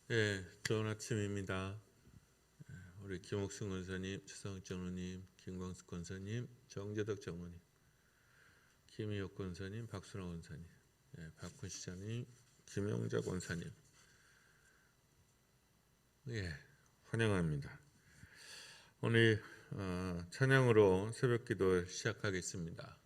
좋은 아침입니다. 우리 김옥승 권사님, 최성욱 장로님, 김광숙 권사님, 정재덕 장로님, 김희옥 권사님, 박순호 권사님, 박훈 시장님, 김용자 권사님, 환영합니다. 오늘 찬양으로 새벽기도를 시작하겠습니다.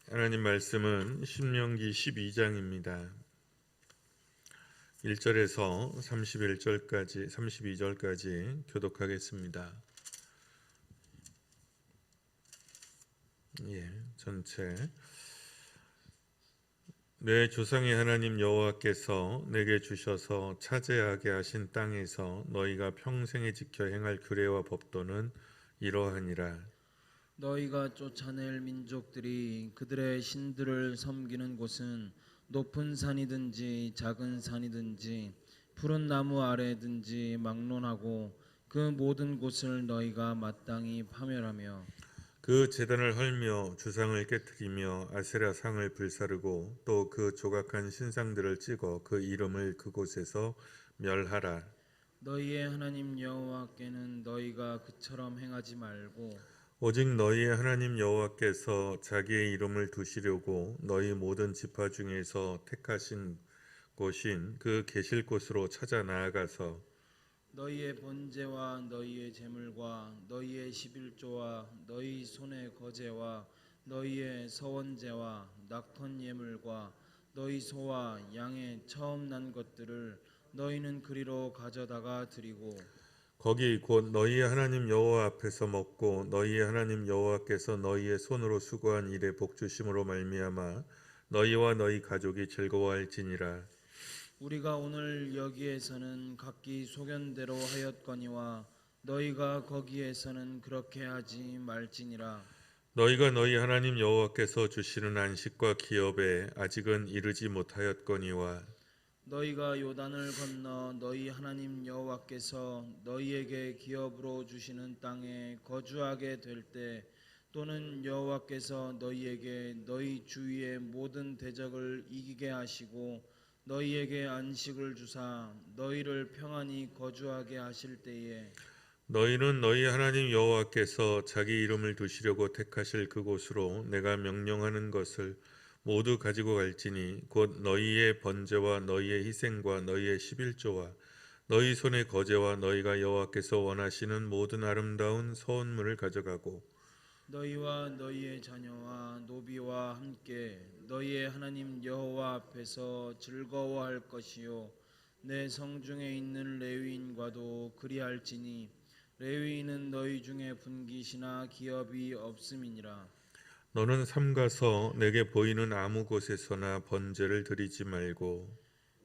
하나님 말씀은 신명기 12장입니다. 1절에서 32절까지 교독하겠습니다. 전체. 내 조상의 하나님 여호와께서 내게 주셔서 차지하게 하신 땅에서 너희가 평생에 지켜 행할 규례와 법도는 이러하니라. 너희가 쫓아낼 민족들이 그들의 신들을 섬기는 곳은 높은 산이든지 작은 산이든지 푸른 나무 아래든지 막론하고 그 모든 곳을 너희가 마땅히 파멸하며 그 제단을 헐며 주상을 깨뜨리며 아세라 상을 불사르고 또 그 조각한 신상들을 찍어 그 이름을 그곳에서 멸하라. 너희의 하나님 여호와께는 너희가 그처럼 행하지 말고 오직 너희의 하나님 여호와께서 자기의 이름을 두시려고 너희 모든 지파 중에서 택하신 곳인 그 계실 곳으로 찾아 나아가서 너희의 번제와 너희의 제물과 너희의 11조와 너희 손의 거제와 너희의 서원제와 낙헌 예물과 너희 소와 양의 처음 난 것들을 너희는 그리로 가져다가 드리고 거기 곧 너희의 하나님 여호와 앞에서 먹고 너희의 하나님 여호와께서 너희의 손으로 수고한 일에 복주심으로 말미암아 너희와 너희 가족이 즐거워할지니라. 우리가 오늘 여기에서는 각기 소견대로 하였거니와 너희가 거기에서는 그렇게 하지 말지니라. 너희가 너희 하나님 여호와께서 주시는 안식과 기업에 아직은 이르지 못하였거니와 너희가 요단을 건너 너희 하나님 여호와께서 너희에게 기업으로 주시는 땅에 거주하게 될 때 또는 여호와께서 너희에게 너희 주위의 모든 대적을 이기게 하시고 너희에게 안식을 주사 너희를 평안히 거주하게 하실 때에 너희는 너희 하나님 여호와께서 자기 이름을 두시려고 택하실 그곳으로 내가 명령하는 것을 모두 가지고 갈지니 곧 너희의 번제와 너희의 희생과 너희의 십일조와 너희 손의 거제와 너희가 여호와께서 원하시는 모든 아름다운 서원물을 가져가고 너희와 너희의 자녀와 노비와 함께 너희의 하나님 여호와 앞에서 즐거워할 것이요 내 성중에 있는 레위인과도 그리할지니 레위인은 너희 중에 분깃이나 기업이 없음이니라. 너는 삼가서 내게 보이는 아무 곳에서나 번제를 드리지 말고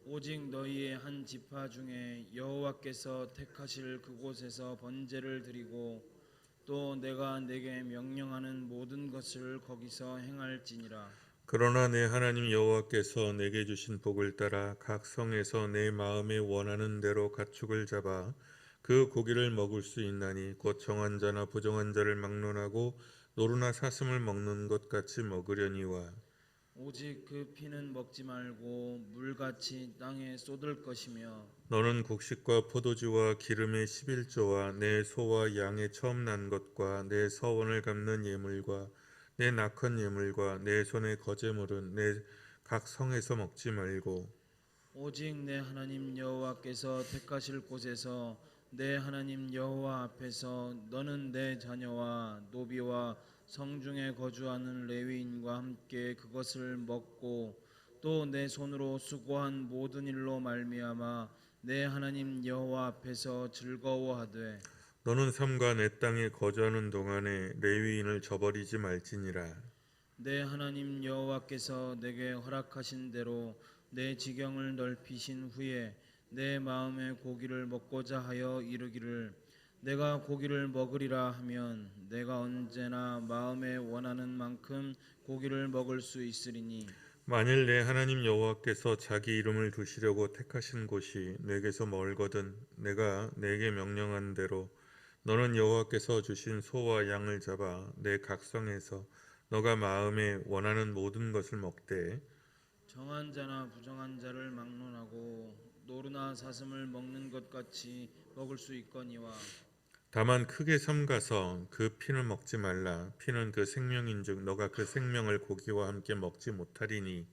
오직 너희의 한 지파 중에 여호와께서 택하실 그곳에서 번제를 드리고 또 내가 내게 명령하는 모든 것을 거기서 행할지니라. 그러나 내 하나님 여호와께서 내게 주신 복을 따라 각 성에서 내 마음에 원하는 대로 가축을 잡아 그 고기를 먹을 수 있나니 곧 정한 자나 부정한 자를 막론하고 노루나 사슴을 먹는 것 같이 먹으려니와 오직 그 피는 먹지 말고 물같이 땅에 쏟을 것이며 너는 곡식과 포도주와 기름의 십일조와 내 소와 양의 처음 난 것과 내 서원을 갚는 예물과 내 낙헌 예물과 내 손의 거제물은 내 각 성에서 먹지 말고 오직 내 하나님 여호와께서 택하실 곳에서 내 하나님 여호와 앞에서 너는 내 자녀와 노비와 성중에 거주하는 레위인과 함께 그것을 먹고 또 내 손으로 수고한 모든 일로 말미암아 내 하나님 여호와 앞에서 즐거워하되 너는 삼가 내 땅에 거주하는 동안에 레위인을 저버리지 말지니라. 내 하나님 여호와께서 내게 허락하신 대로 내 지경을 넓히신 후에 내 마음에 고기를 먹고자 하여 이르기를 내가 고기를 먹으리라 하면 내가 언제나 마음에 원하는 만큼 고기를 먹을 수 있으리니 만일 내 하나님 여호와께서 자기 이름을 두시려고 택하신 곳이 내게서 멀거든 내가 내게 명령한 대로 너는 여호와께서 주신 소와 양을 잡아 내 각성에서 너가 마음에 원하는 모든 것을 먹되 정한 자나 부정한 자를 막론하고 노루나 사슴을 먹는 것 같이 먹을 수 있거니와 다만 크게 삼가서 그 피는 먹지 말라. 피는 그 생명인즉 너가 그 생명을 고기와 함께 먹지 못하리니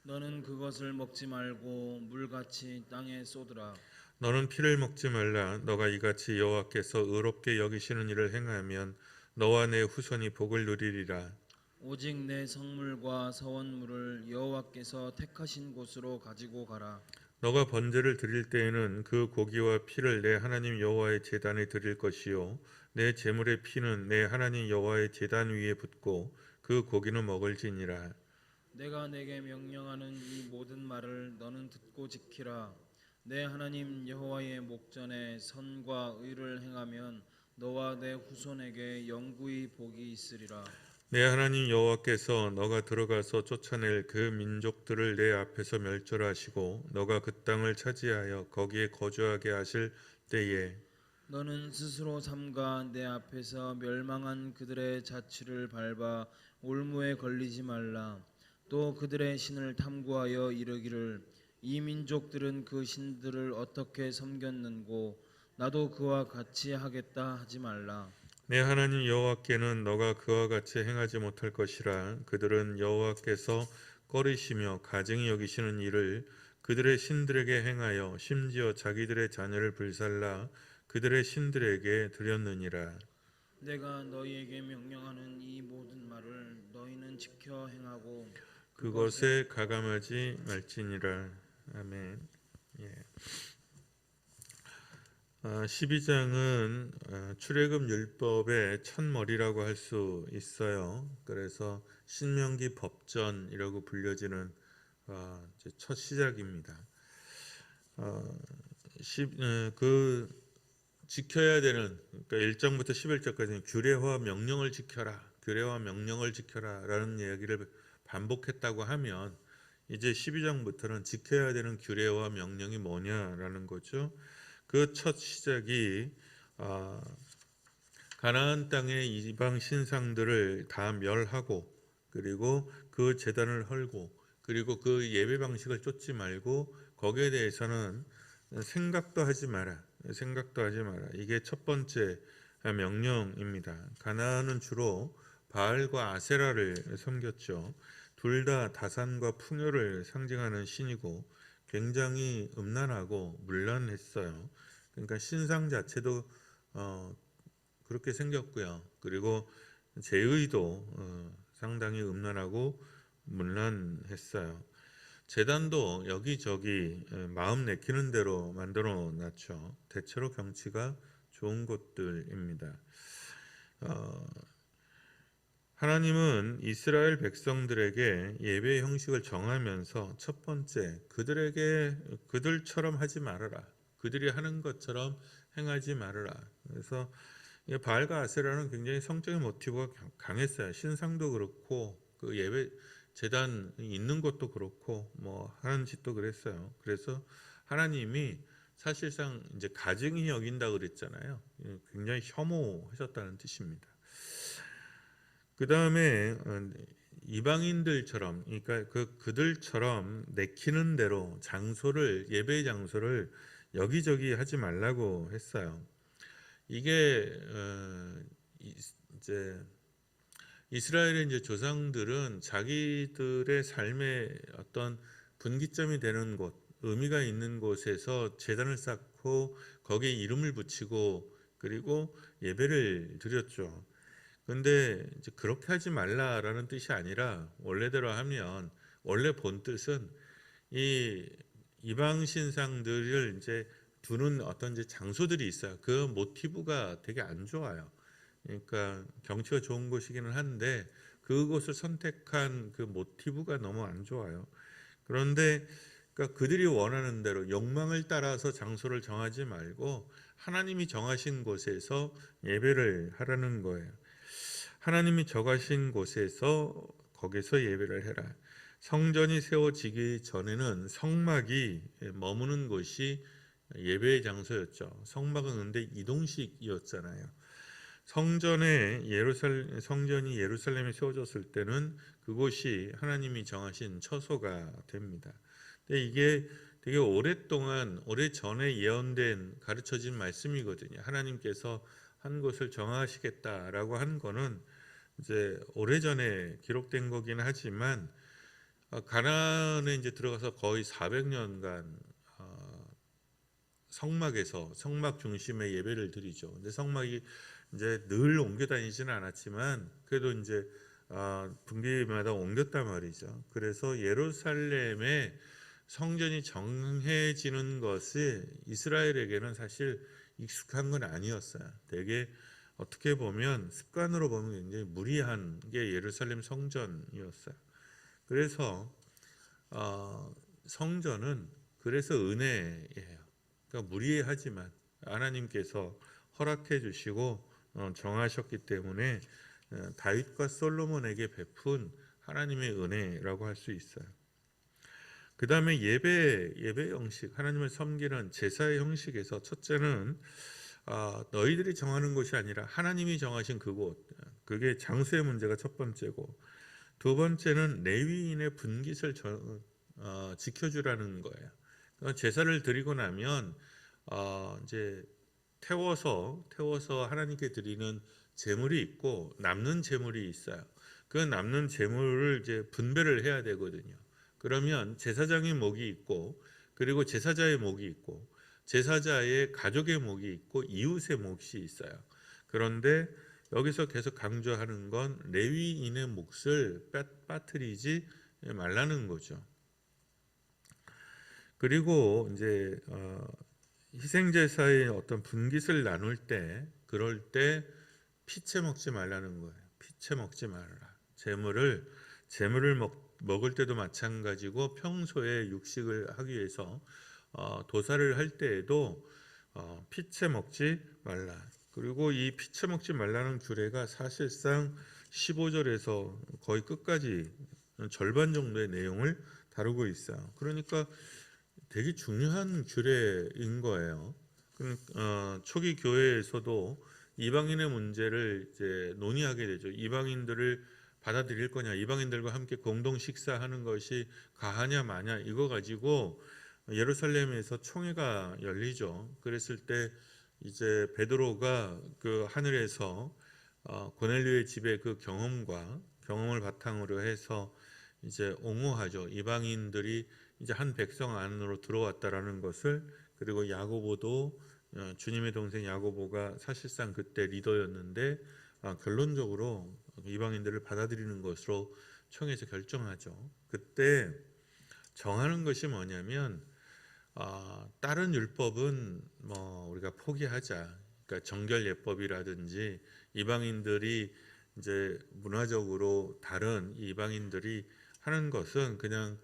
너는 그것을 먹지 말고 물같이 땅에 쏟으라. 너는 피를 먹지 말라. 너가 이같이 여호와께서 의롭게 여기시는 일을 행하면 너와 내 후손이 복을 누리리라. 오직 내 성물과 서원물을 여호와께서 택하신 곳으로 가지고 가라. 너가 번제를 드릴 때에는 그 고기와 피를 내 하나님 여호와의 제단에 드릴 것이요 내 제물의 피는 내 하나님 여호와의 제단 위에 붓고 그 고기는 먹을지니라. 내가 내게 명령하는 이 모든 말을 너는 듣고 지키라. 내 하나님 여호와의 목전에 선과 의를 행하면 너와 내 후손에게 영구히 복이 있으리라. 내 하나님 여호와께서 너가 들어가서 쫓아낼 그 민족들을 내 앞에서 멸절하시고 너가 그 땅을 차지하여 거기에 거주하게 하실 때에 너는 스스로 삼가 내 앞에서 멸망한 그들의 자취를 밟아 올무에 걸리지 말라. 또 그들의 신을 탐구하여 이르기를 이 민족들은 그 신들을 어떻게 섬겼는고 나도 그와 같이 하겠다 하지 말라. 내 하나님 여호와께는 너가 그와 같이 행하지 못할 것이라. 그들은 여호와께서 꺼리시며 가증히 여기시는 일을 그들의 신들에게 행하여 심지어 자기들의 자녀를 불살라 그들의 신들에게 드렸느니라. 내가 너희에게 명령하는 이 모든 말을 너희는 지켜 행하고 그것에 가감하지 말지니라. 아멘. 예. 12장은 출애굽 율법의 첫머리라고 할 수 있어요. 그래서 신명기 법전이라고 불려지는 첫 시작입니다. 그 지켜야 되는 그러니까 1장부터 11장까지는 규례와 명령을 지켜라. 규례와 명령을 지켜라 라는 이야기를 반복했다고 하면 이제 12장부터는 지켜야 되는 규례와 명령이 뭐냐라는 거죠. 그 첫 시작이 가나안 땅의 이방 신상들을 다 멸하고 그리고 그 제단을 헐고 그리고 그 예배 방식을 쫓지 말고 거기에 대해서는 생각도 하지 마라. 생각도 하지 마라. 이게 첫 번째 명령입니다. 가나안은 주로 바알과 아세라를 섬겼죠. 둘 다 다산과 풍요를 상징하는 신이고 굉장히 음란하고 문란했어요. 그러니까 신상 자체도 그렇게 생겼고요. 그리고 제의도 상당히 음란하고 문란했어요. 제단도 여기저기 마음 내키는 대로 만들어 놨죠. 대체로 경치가 좋은 곳들입니다. 하나님은 이스라엘 백성들에게 예배 형식을 정하면서 첫 번째 그들처럼 하지 말아라. 그들이 하는 것처럼 행하지 말아라. 그래서 바알과 아세라는 굉장히 성적인 모티브가 강했어요. 신상도 그렇고 그 예배 제단 있는 것도 그렇고 뭐 하는 짓도 그랬어요. 그래서 하나님이 사실상 이제 가증히 여긴다 그랬잖아요. 굉장히 혐오하셨다는 뜻입니다. 그 다음에 이방인들처럼 그러니까 그들처럼 내키는 대로 예배의 장소를 여기저기 하지 말라고 했어요. 이게 이제 이스라엘의 이제 조상들은 자기들의 삶의 어떤 분기점이 되는 곳, 의미가 있는 곳에서 제단을 쌓고 거기에 이름을 붙이고 그리고 예배를 드렸죠. 그런데 이제 그렇게 하지 말라라는 뜻이 아니라 원래대로 하면 원래 본 뜻은 이 이방 신상들을 이제 두는 어떤 이제 장소들이 있어요. 그 모티브가 되게 안 좋아요. 그러니까 경치가 좋은 곳이기는 한데 그곳을 선택한 그 모티브가 너무 안 좋아요. 그런데 그러니까 그들이 원하는 대로 욕망을 따라서 장소를 정하지 말고 하나님이 정하신 곳에서 예배를 하라는 거예요. 하나님이 정하신 곳에서 거기서 예배를 해라. 성전이 세워지기 전에는 성막이 머무는 곳이 예배의 장소였죠. 성막은 근데 이동식이었잖아요. 성전이 예루살렘에 세워졌을 때는 그곳이 하나님이 정하신 처소가 됩니다. 근데 이게 되게 오래전에 예언된 가르쳐진 말씀이거든요. 하나님께서 한 곳을 정하시겠다라고 한 거는 이제 오래전에 기록된 거긴 하지만 가나안에 이제 들어가서 거의 400년간 성막 중심의 예배를 드리죠. 근데 성막이 이제 늘 옮겨 다니지는 않았지만 그래도 이제 분기마다 옮겼단 말이죠. 그래서 예루살렘의 성전이 정해지는 것이 이스라엘에게는 사실 익숙한 건 아니었어요. 되게 어떻게 보면 습관으로 보면 굉장히 무리한 게 예루살렘 성전이었어요. 그래서 성전은 그래서 은혜예요. 그러니까 무리하지만 하나님께서 허락해 주시고 정하셨기 때문에 다윗과 솔로몬에게 베푼 하나님의 은혜라고 할 수 있어요. 그 다음에 예배 형식, 하나님을 섬기는 제사의 형식에서 첫째는 너희들이 정하는 것이 아니라 하나님이 정하신 그곳, 그게 장소의 문제가 첫 번째고, 두 번째는 레위인의 분깃을 지켜주라는 거예요. 그러니까 제사를 드리고 나면 이제 태워서 하나님께 드리는 제물이 있고 남는 제물이 있어요. 그 남는 제물을 이제 분배를 해야 되거든요. 그러면 제사장의 목이 있고 그리고 제사자의 목이 있고 제사자의 가족의 목이 있고 이웃의 몫이 있어요. 그런데 여기서 계속 강조하는 건 레위인의 몫을 빠뜨리지 말라는 거죠. 그리고 이제 희생제사의 어떤 분깃을 나눌 때 그럴 때 피채 먹지 말라는 거예요. 피채 먹지 말아라. 재물을 먹을 때도 마찬가지고 평소에 육식을 하기 위해서 도살을 할 때에도 피채 먹지 말라. 그리고 이 피채 먹지 말라는 규례가 사실상 15절에서 거의 끝까지 절반 정도의 내용을 다루고 있어요. 그러니까 되게 중요한 규례인 거예요. 초기 교회에서도 이방인의 문제를 이제 논의하게 되죠. 이방인들을 받아들일 거냐, 이방인들과 함께 공동 식사하는 것이 가하냐 마냐 이거 가지고 예루살렘에서 총회가 열리죠. 그랬을 때 이제 베드로가 그 하늘에서 고넬료의 집의 그 경험을 바탕으로 해서 이제 옹호하죠. 이방인들이 이제 한 백성 안으로 들어왔다라는 것을. 그리고 야고보도 주님의 동생 야고보가 사실상 그때 리더였는데 결론적으로 이방인들을 받아들이는 것으로 총회에서 결정하죠. 그때 정하는 것이 뭐냐면 다른 율법은 뭐 우리가 포기하자. 그러니까 정결 예법이라든지 이방인들이 이제 문화적으로 다른 이방인들이 하는 것은 그냥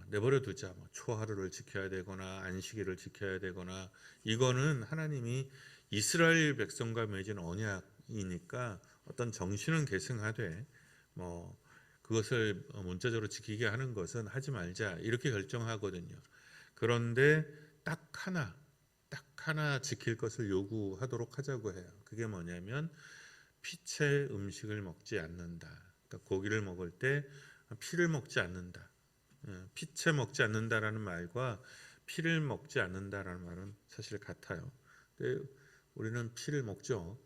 내버려 두자. 뭐 초하루를 지켜야 되거나 안식일을 지켜야 되거나 이거는 하나님이 이스라엘 백성과 맺은 언약이니까 어떤 정신은 계승하되 뭐 그것을 문자적으로 지키게 하는 것은 하지 말자 이렇게 결정하거든요. 그런데 딱 하나 지킬 것을 요구하도록 하자고 해요. 그게 뭐냐면 피체 음식을 먹지 않는다. 그러니까 고기를 먹을 때 피를 먹지 않는다. 피체 먹지 않는다라는 말과 피를 먹지 않는다라는 말은 사실 같아요. 근데 우리는 피를 먹죠.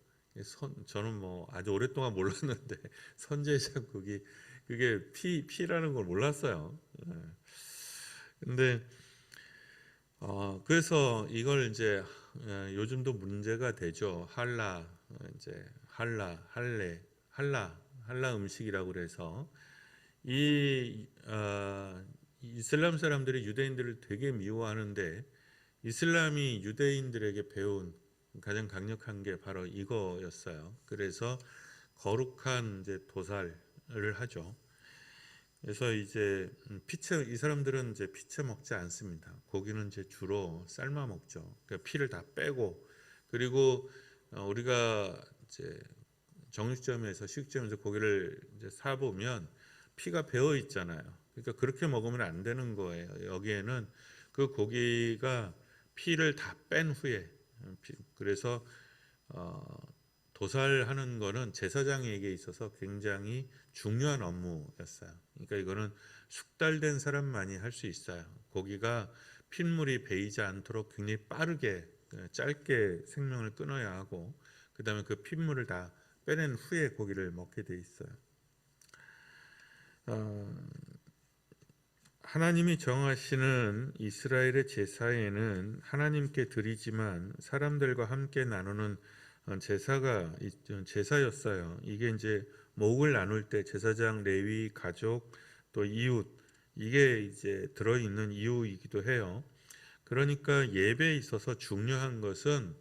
저는 뭐 아주 오랫동안 몰랐는데 선제장국이 그게 피라는 걸 몰랐어요. 근데 그래서 이걸 이제 요즘도 문제가 되죠. 이제 할라 음식이라고 그래서 이 이슬람 사람들이 유대인들을 되게 미워하는데 이슬람이 유대인들에게 배운 가장 강력한 게 바로 이거였어요. 그래서 거룩한 이제 도살을 하죠. 그래서 이제 이 사람들은 이제 피채 먹지 않습니다. 고기는 이제 주로 삶아 먹죠. 그러니까 피를 다 빼고. 그리고 우리가 이제 정육점에서 식점에서 고기를 이제 사 보면 피가 배어 있잖아요. 그러니까 그렇게 먹으면 안 되는 거예요. 여기에는 그 고기가 피를 다 뺀 후에 그래서 도살하는 거는 제사장에게 있어서 굉장히 중요한 업무였어요. 그러니까 이거는 숙달된 사람만이 할 수 있어요. 고기가 핏물이 배이지 않도록 굉장히 빠르게 짧게 생명을 끊어야 하고 그 다음에 그 핏물을 다 빼낸 후에 고기를 먹게 돼 있어요. 하나님이 정하시는 이스라엘의 제사에는 하나님께 드리지만 사람들과 함께 나누는 제사였어요. 이게 이제 목을 나눌 때 제사장, 레위, 가족, 또 이웃 이게 이제 들어 있는 이유이기도 해요. 그러니까 예배에 있어서 중요한 것은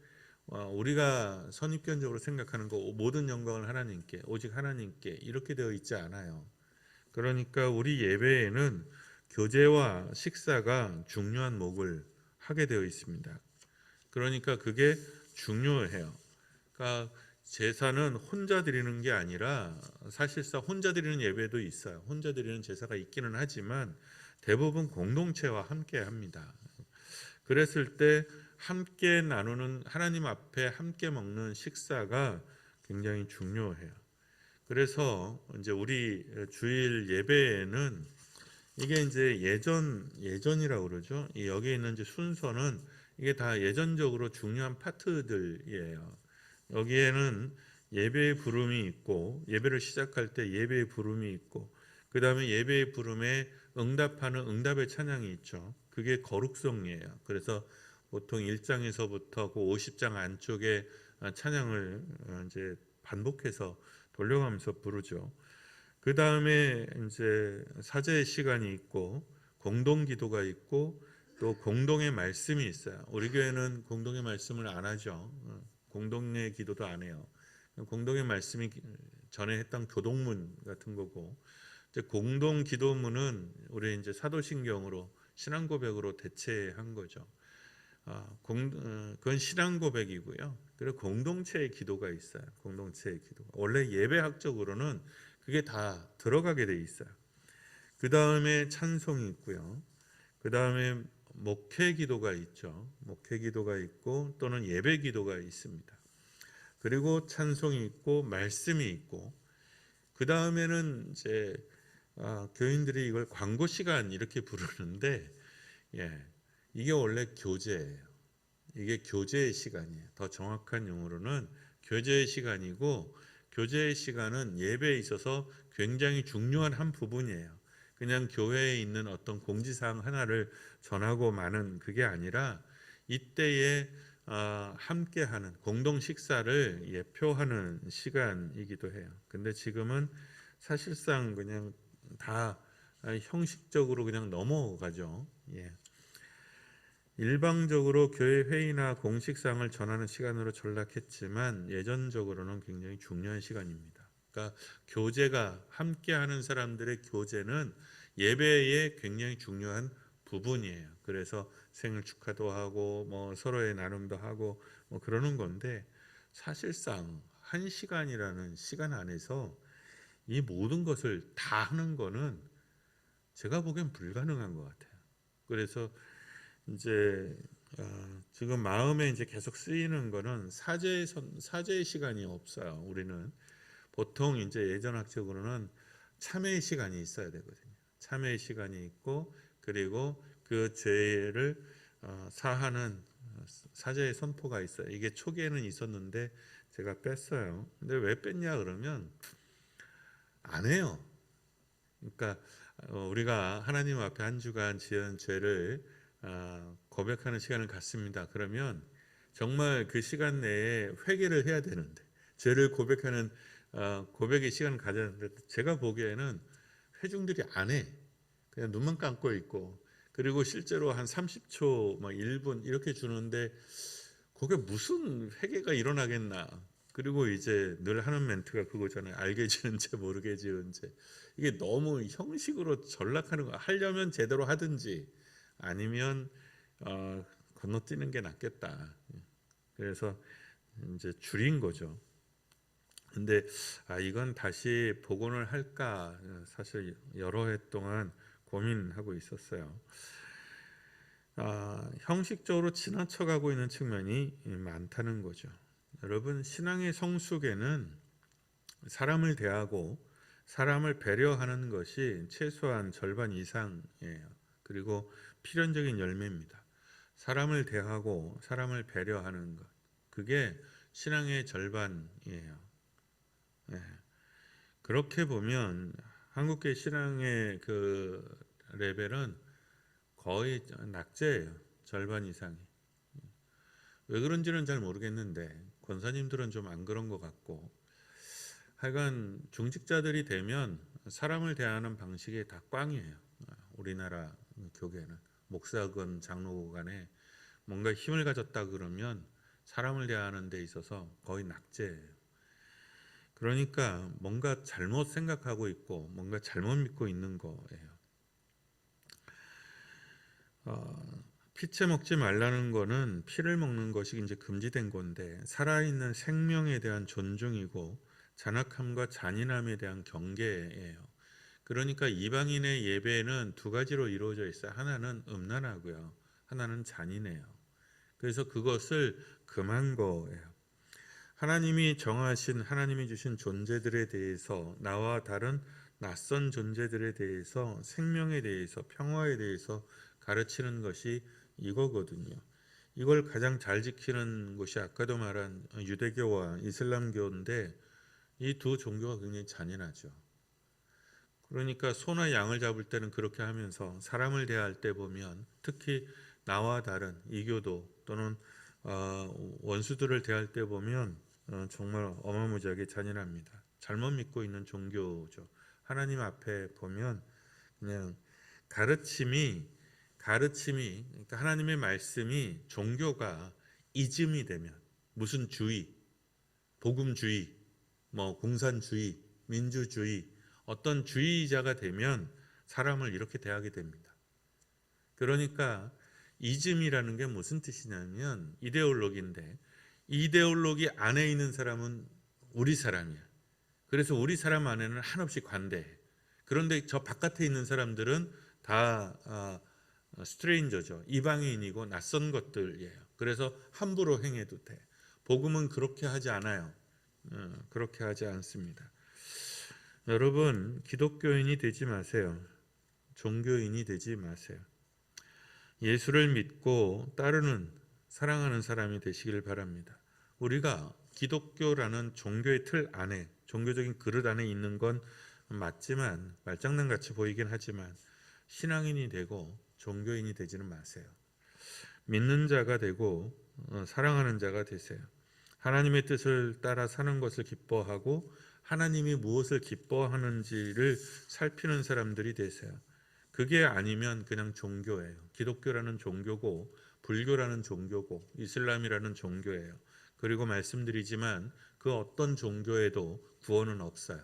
우리가 선입견적으로 생각하는 거 모든 영광을 하나님께 오직 하나님께 이렇게 되어 있지 않아요. 그러니까 우리 예배에는 교제와 식사가 중요한 목을 하게 되어 있습니다. 그러니까 그게 중요해요. 그러니까 제사는 혼자 드리는 게 아니라 사실상 혼자 드리는 예배도 있어요. 혼자 드리는 제사가 있기는 하지만 대부분 공동체와 함께 합니다. 그랬을 때 함께 나누는 하나님 앞에 함께 먹는 식사가 굉장히 중요해요. 그래서 이제 우리 주일 예배에는 이게 이제 예전이라고 그러죠. 여기에 있는 이제 순서는 이게 다 예전적으로 중요한 파트들이에요. 여기에는 예배의 부름이 있고 예배를 시작할 때 예배의 부름이 있고 그 다음에 예배의 부름에 응답하는 응답의 찬양이 있죠. 그게 거룩성이에요. 그래서 보통 1장에서부터 그 50장 안쪽에 찬양을 이제 반복해서 돌려가면서 부르죠. 그 다음에 이제 사제의 시간이 있고 공동 기도가 있고 또 공동의 말씀이 있어요. 우리 교회는 공동의 말씀을 안 하죠. 공동의 기도도 안 해요. 공동의 말씀이 전에 했던 교동문 같은 거고 이제 공동 기도문은 우리 이제 사도신경으로 신앙 고백으로 대체한 거죠. 그건 신앙 고백이고요. 그리고 공동체의 기도가 있어요. 공동체의 기도. 원래 예배학적으로는 그게 다 들어가게 돼 있어요. 그 다음에 찬송이 있고요. 그 다음에 목회 기도가 있죠. 목회 기도가 있고 또는 예배 기도가 있습니다. 그리고 찬송이 있고 말씀이 있고 그 다음에는 이제 교인들이 이걸 광고 시간 이렇게 부르는데 이게 원래 교제예요. 이게 교제의 시간이에요. 더 정확한 용어로는 교제의 시간이고 교제의 시간은 예배에 있어서 굉장히 중요한 한 부분이에요. 그냥 교회에 있는 어떤 공지사항 하나를 전하고 마는 그게 아니라 이때에 함께하는 공동 식사를 예표하는 시간이기도 해요. 근데 지금은 사실상 그냥 다 형식적으로 그냥 넘어가죠. 일방적으로 교회 회의나 공식사항을 전하는 시간으로 전락했지만 예전적으로는 굉장히 중요한 시간입니다. 그러니까 교제가 함께하는 사람들의 교제는 예배의 굉장히 중요한 부분이에요. 그래서 생일 축하도 하고 뭐 서로의 나눔도 하고 뭐 그러는 건데 사실상 한 시간이라는 시간 안에서 이 모든 것을 다 하는 거는 제가 보기엔 불가능한 것 같아요. 그래서 이제 지금 마음에 이제 계속 쓰이는 거는 사제의 시간이 없어요. 우리는 보통 이제 예전학적으로는 참회의 시간이 있어야 되거든요. 참회의 시간이 있고 그리고 그 죄를 사하는 사제의 선포가 있어요. 이게 초기에는 있었는데 제가 뺐어요. 근데 왜 뺐냐 그러면 안 해요. 그러니까 우리가 하나님 앞에 한 주간 지은 죄를 고백하는 시간을 갖습니다. 그러면 정말 그 시간 내에 회개를 해야 되는데 죄를 고백하는 고백의 시간을 가져야 하는데 제가 보기에는 회중들이 안 해. 그냥 눈만 감고 있고 그리고 실제로 한 30초, 막 1분 이렇게 주는데 그게 무슨 회개가 일어나겠나. 그리고 이제 늘 하는 멘트가 그거잖아요. 알게 지은 죄 모르게 지은 죄. 이게 너무 형식으로 전락하는 거. 하려면 제대로 하든지 아니면 건너뛰는 게 낫겠다. 그래서 이제 줄인 거죠. 근데 이건 다시 복원을 할까 사실 여러 해 동안 고민하고 있었어요. 형식적으로 지나쳐가고 있는 측면이 많다는 거죠. 여러분, 신앙의 성숙에는 사람을 대하고 사람을 배려하는 것이 최소한 절반 이상이에요. 그리고 필연적인 열매입니다. 사람을 대하고 사람을 배려하는 것, 그게 신앙의 절반이에요. 그렇게 보면 한국계 신앙의 그 레벨은 거의 낙제예요. 절반 이상이. 왜 그런지는 잘 모르겠는데 권사님들은 좀 안 그런 것 같고 하여간 중직자들이 되면 사람을 대하는 방식이 다 꽝이에요. 우리나라 교계는 목사건 장로고 간에 뭔가 힘을 가졌다 그러면 사람을 대하는 데 있어서 거의 낙제예요. 그러니까 뭔가 잘못 생각하고 있고 뭔가 잘못 믿고 있는 거예요. 피채 먹지 말라는 거는 피를 먹는 것이 이제 금지된 건데 살아있는 생명에 대한 존중이고 잔악함과 잔인함에 대한 경계예요. 그러니까 이방인의 예배는 두 가지로 이루어져 있어요. 하나는 음란하고요. 하나는 잔인해요. 그래서 그것을 금한 거예요. 하나님이 정하신 하나님이 주신 존재들에 대해서 나와 다른 낯선 존재들에 대해서 생명에 대해서 평화에 대해서 가르치는 것이 이거거든요. 이걸 가장 잘 지키는 것이 아까도 말한 유대교와 이슬람교인데 이 두 종교가 굉장히 잔인하죠. 그러니까 소나 양을 잡을 때는 그렇게 하면서 사람을 대할 때 보면 특히 나와 다른 이교도 또는 원수들을 대할 때 보면 정말 어마무지하게 잔인합니다. 잘못 믿고 있는 종교죠. 하나님 앞에 보면 그냥 가르침이 그러니까 하나님의 말씀이 종교가 이즘이 되면 무슨 주의, 복음주의, 뭐 공산주의, 민주주의 어떤 주의자가 되면 사람을 이렇게 대하게 됩니다. 그러니까 이즘이라는 게 무슨 뜻이냐면 이데올로기인데 이데올로기 안에 있는 사람은 우리 사람이야. 그래서 우리 사람 안에는 한없이 관대해. 그런데 저 바깥에 있는 사람들은 다 스트레인저죠. 이방인이고 낯선 것들이에요. 그래서 함부로 행해도 돼. 복음은 그렇게 하지 않아요. 그렇게 하지 않습니다. 여러분, 기독교인이 되지 마세요. 종교인이 되지 마세요. 예수를 믿고 따르는 사랑하는 사람이 되시길 바랍니다. 우리가 기독교라는 종교의 틀 안에, 종교적인 그릇 안에 있는 건 맞지만, 말장난같이 보이긴 하지만 신앙인이 되고 종교인이 되지는 마세요. 믿는 자가 되고 사랑하는 자가 되세요. 하나님의 뜻을 따라 사는 것을 기뻐하고 하나님이 무엇을 기뻐하는지를 살피는 사람들이 되세요. 그게 아니면 그냥 종교예요. 기독교라는 종교고 불교라는 종교고 이슬람이라는 종교예요. 그리고 말씀드리지만 그 어떤 종교에도 구원은 없어요.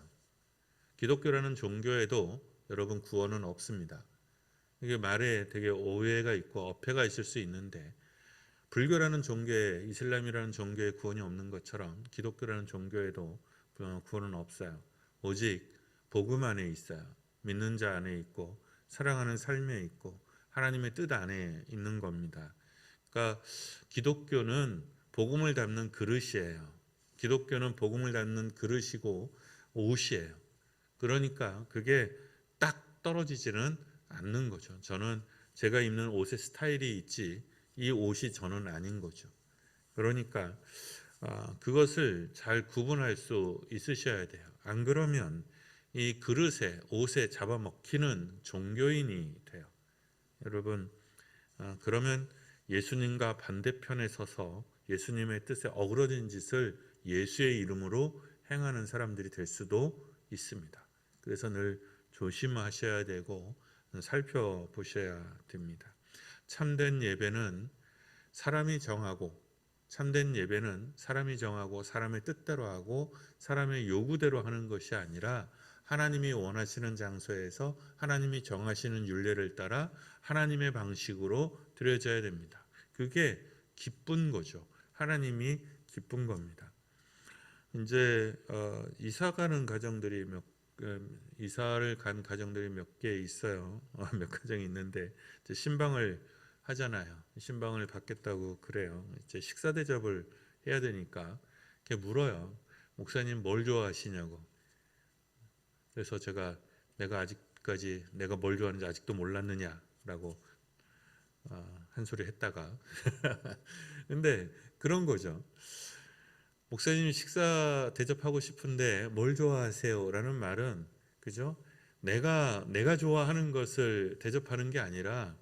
기독교라는 종교에도 여러분 구원은 없습니다. 이게 말에 되게 오해가 있고 어폐가 있을 수 있는데, 불교라는 종교에, 이슬람이라는 종교에 구원이 없는 것처럼 기독교라는 종교에도 구원은 없어요. 오직 복음 안에 있어요. 믿는 자 안에 있고 사랑하는 삶에 있고 하나님의 뜻 안에 있는 겁니다. 그러니까 기독교는 복음을 담는 그릇이에요. 기독교는 복음을 담는 그릇이고 옷이에요. 그러니까 그게 딱 떨어지지는 않는 거죠. 저는 제가 입는 옷의 스타일이 있지 이 옷이 저는 아닌 거죠. 그러니까 그것을 잘 구분할 수 있으셔야 돼요. 안 그러면 이 그릇에 옷에 잡아먹히는 종교인이 돼요. 여러분, 그러면 예수님과 반대편에 서서 예수님의 뜻에 어그러진 짓을 예수의 이름으로 행하는 사람들이 될 수도 있습니다. 그래서 늘 조심하셔야 되고 살펴보셔야 됩니다. 참된 예배는 사람이 정하고 사람의 뜻대로 하고 사람의 요구대로 하는 것이 아니라 하나님이 원하시는 장소에서 하나님이 정하시는 율례를 따라 하나님의 방식으로 드려져야 됩니다. 그게 기쁜 거죠. 하나님이 기쁜 겁니다. 이제 이사를 간 가정들이 몇 개 있어요. 몇 가정이 있는데 이제 신방을 하잖아요. 신방을 받겠다고 그래요. 이제 식사 대접을 해야 되니까 이렇게 물어요. 목사님 뭘 좋아하시냐고. 그래서 내가 아직까지 내가 뭘 좋아하는지 아직도 몰랐느냐라고 한 소리 했다가 근데 그런 거죠. 목사님 식사 대접하고 싶은데 뭘 좋아하세요? 라는 말은, 그죠? 내가 좋아하는 것을 대접하는 게 아니라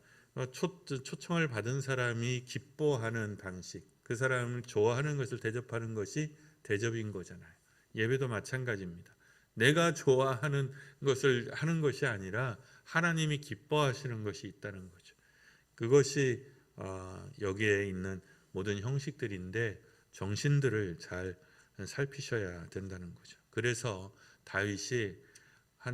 초청을 받은 사람이 기뻐하는 방식, 그 사람을 좋아하는 것을 대접하는 것이 대접인 거잖아요. 예배도 마찬가지입니다. 내가 좋아하는 것을 하는 것이 아니라 하나님이 기뻐하시는 것이 있다는 거죠. 그것이 여기에 있는 모든 형식들인데 정신들을 잘 살피셔야 된다는 거죠. 그래서 다윗이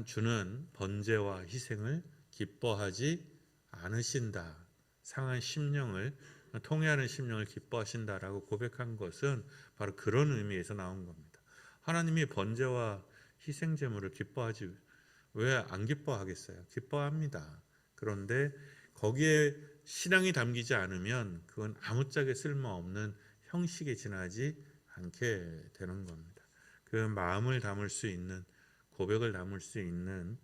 주는 번제와 희생을 기뻐하지 않으신다. 상한 심령을, 통회하는 심령을 기뻐하신다라고 고백한 것은 바로 그런 의미에서 나온 겁니다. 하나님이 번제와 희생 제물을 기뻐하지 왜 안 기뻐하겠어요? 기뻐합니다. 그런데 거기에 신앙이 담기지 않으면 그건 아무짝에 쓸모없는 형식에 지나지 않게 되는 겁니다. 그 마음을 담을 수 있는, 고백을 담을 수 있는,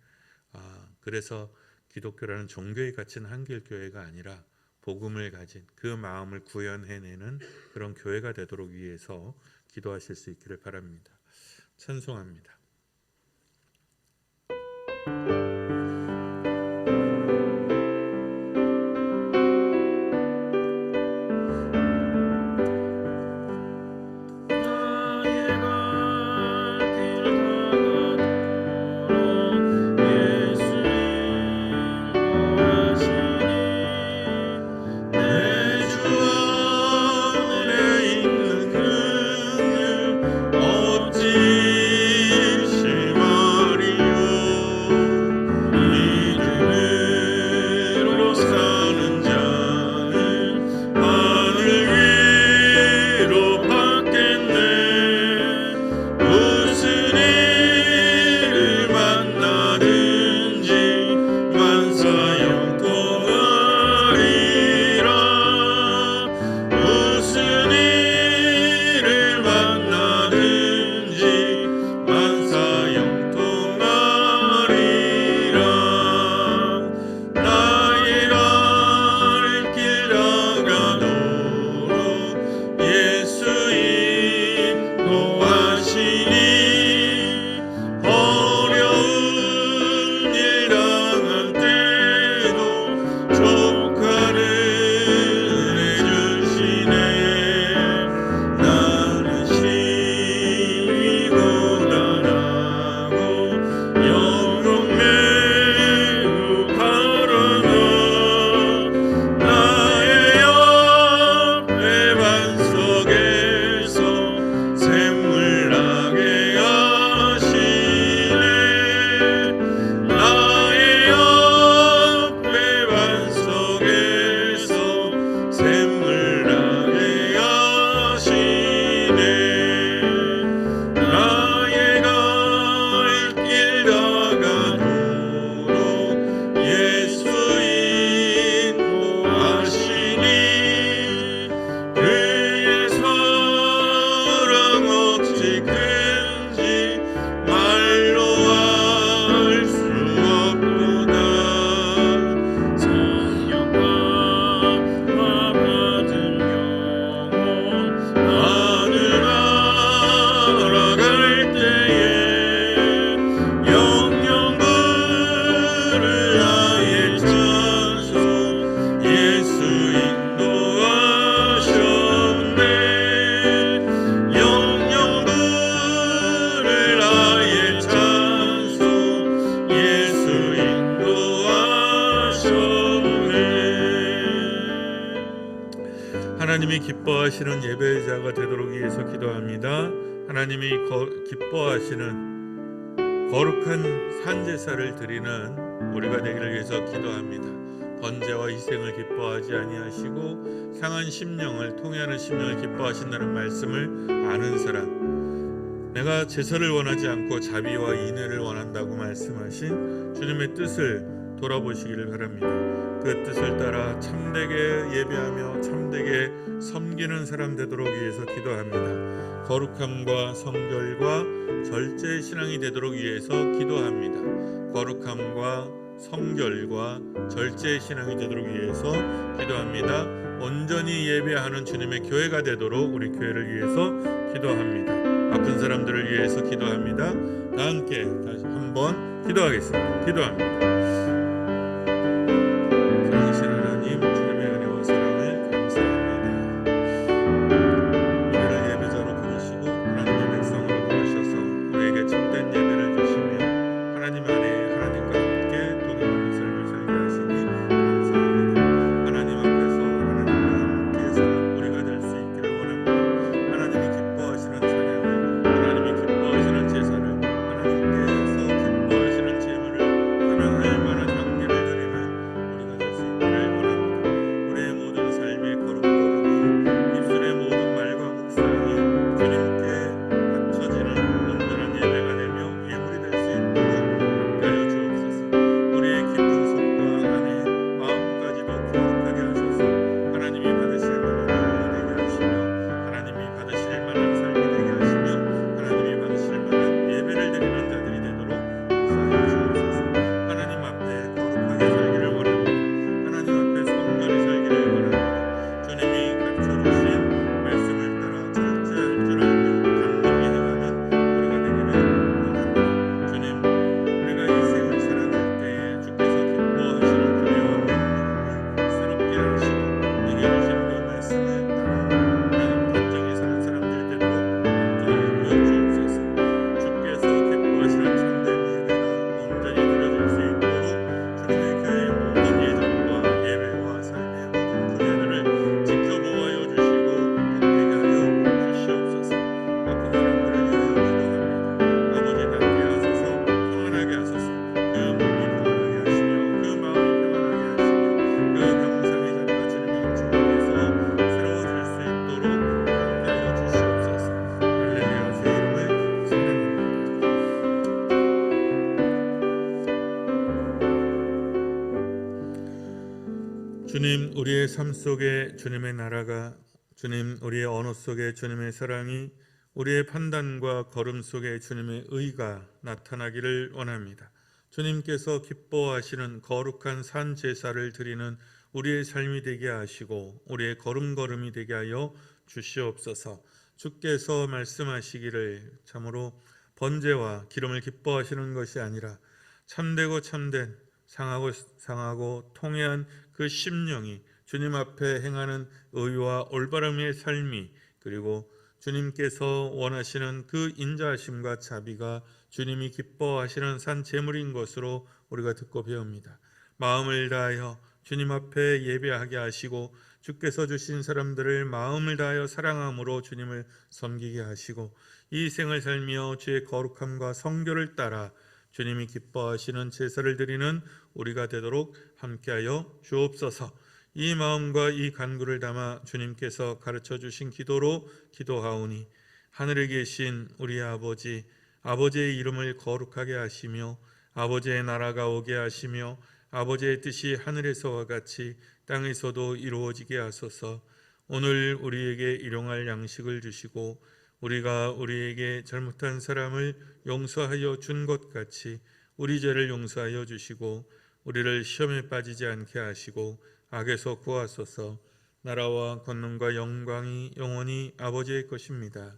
그래서 기독교라는 종교에 갇힌 한길교회가 아니라 복음을 가진 그 마음을 구현해내는 그런 교회가 되도록 위해서 기도하실 수 있기를 바랍니다. 찬송합니다. 기뻐하시는 예배자가 되도록 위해서 기도합니다. 하나님이 기뻐하시는 거룩한 산제사를 드리는 우리가 되기를 위해서 기도합니다. 번제와 희생을 기뻐하지 아니하시고 상한 심령을 통회하는 심령을 기뻐하신다는 말씀을 아는 사람, 내가 제사를 원하지 않고 자비와 인애를 원한다고 말씀하신 주님의 뜻을 돌아보시기를 바랍니다. 그 뜻을 따라 참되게 예배하며 참되게 섬기는 사람 되도록 위해서 기도합니다. 거룩함과 성결과 절제의 신앙이 되도록 위해서 기도합니다. 거룩함과 성결과 절제의 신앙이 되도록 위해서 기도합니다. 온전히 예배하는 주님의 교회가 되도록 우리 교회를 위해서 기도합니다. 아픈 사람들을 위해서 기도합니다. 다 함께 다시 한번 기도하겠습니다. 기도합니다. 사랑하신 하나님, 주님의 은혜와 사랑을 감사합니다. 우리를 예배자로 부르시고 하나님의 백성으로 부르셔서 우리에게 참된 예배를 주시며 하나님 안에 하나님과 함께 동행하는 삶을 살게 하시니 감사합니다. 하나님 앞에서 하나님과 함께 사는 우리가 될 수 있기를 원합니다. 하나님이 기뻐하시는 찬양을, 하나님이 기뻐하시는 제사를, 하나님께서 기뻐하시는 제물을 사랑할 만한 향기를 드리는 우리가 될 수 있기를 원합니다. 우리의 모든 삶의 거룩거룩이, 입술의 모든 말과 묵상이 주님께 바쳐지는 온전한 예배가 되며 예물이 될 수 있도록 함께하여 주옵소서. 우리의 깊은 속과 안에 마음까지도 거룩하게 하셔서 하나님이 받으실 만한 영혼이 되게 하시며 하나님이 받으실 만한 삶이 되게 하시며 하나님이 받으실 만한 예배를 드리는 자들이 되도록 역사하여 주옵소서. 하나님 앞에 거룩하게 살기를 원합니다. 하나님 앞에 성결히 살기를 원합니다. 주님이 가르쳐주신 말씀을 따라 절제할 줄 알며 단정히 행하는 우리가 되기를 원합니다. 주님, 우리가 이 생을 살아갈 때에 주께서 기뻐하시는 은혜와 능력을 새롭게 하시고 내게 주신 그 말씀을 따라 하나님 단정히 사는 사람들이 되도록 함께하여 주옵소서. 주께서 기뻐하시는 참된 예배가 온전히 드려질 수 있도록 주님의 교회의 모든 예정과 예배와 삶의 모든 분야들을 지켜보아여 주시고 복되게 하여 주시옵소서. 아픈 사람들을 위하여 기도합니다. 아버지, 낫게 하소서, 평안하게 하소서. 그 몸이 평안하게 하시며 그 마음이 평안하게 하시며 그 병상의 자리가 주님의 중심에서 새로워질 수 있도록 함께하여 주시옵소서. 할렐루야, 주 이름을 찬양합니다. 주님, 우리의 삶 속에 주님의 나라가, 주님, 우리의 언어 속에 주님의 사랑이, 우리의 판단과 걸음 속에 주님의 의가 나타나기를 원합니다. 주님께서 기뻐하시는 거룩한 산 제사를 드리는 우리의 삶이 되게 하시고 우리의 걸음걸음이 되게 하여 주시옵소서. 주께서 말씀하시기를 참으로 번제와 기름을 기뻐하시는 것이 아니라 참되고 참된 상하고 통회한 그 심령이 주님 앞에 행하는 의와 올바름의 삶이, 그리고 주님께서 원하시는 그 인자하심과 자비가 주님이 기뻐하시는 산 제물인 것으로 우리가 듣고 배웁니다. 마음을 다하여 주님 앞에 예배하게 하시고 주께서 주신 사람들을 마음을 다하여 사랑함으로 주님을 섬기게 하시고 이 생을 살며 주의 거룩함과 성결을 따라 주님이 기뻐하시는 제사를 드리는 우리가 되도록 함께하여 주옵소서. 이 마음과 이 간구를 담아 주님께서 가르쳐 주신 기도로 기도하오니 하늘에 계신 우리 아버지, 아버지의 이름을 거룩하게 하시며 아버지의 나라가 오게 하시며 아버지의 뜻이 하늘에서와 같이 땅에서도 이루어지게 하소서. 오늘 우리에게 일용할 양식을 주시고 우리가 우리에게 잘못한 사람을 용서하여 준 것 같이 우리 죄를 용서하여 주시고 우리를 시험에 빠지지 않게 하시고 악에서 구하소서. 나라와 권능과 영광이 영원히 아버지의 것입니다.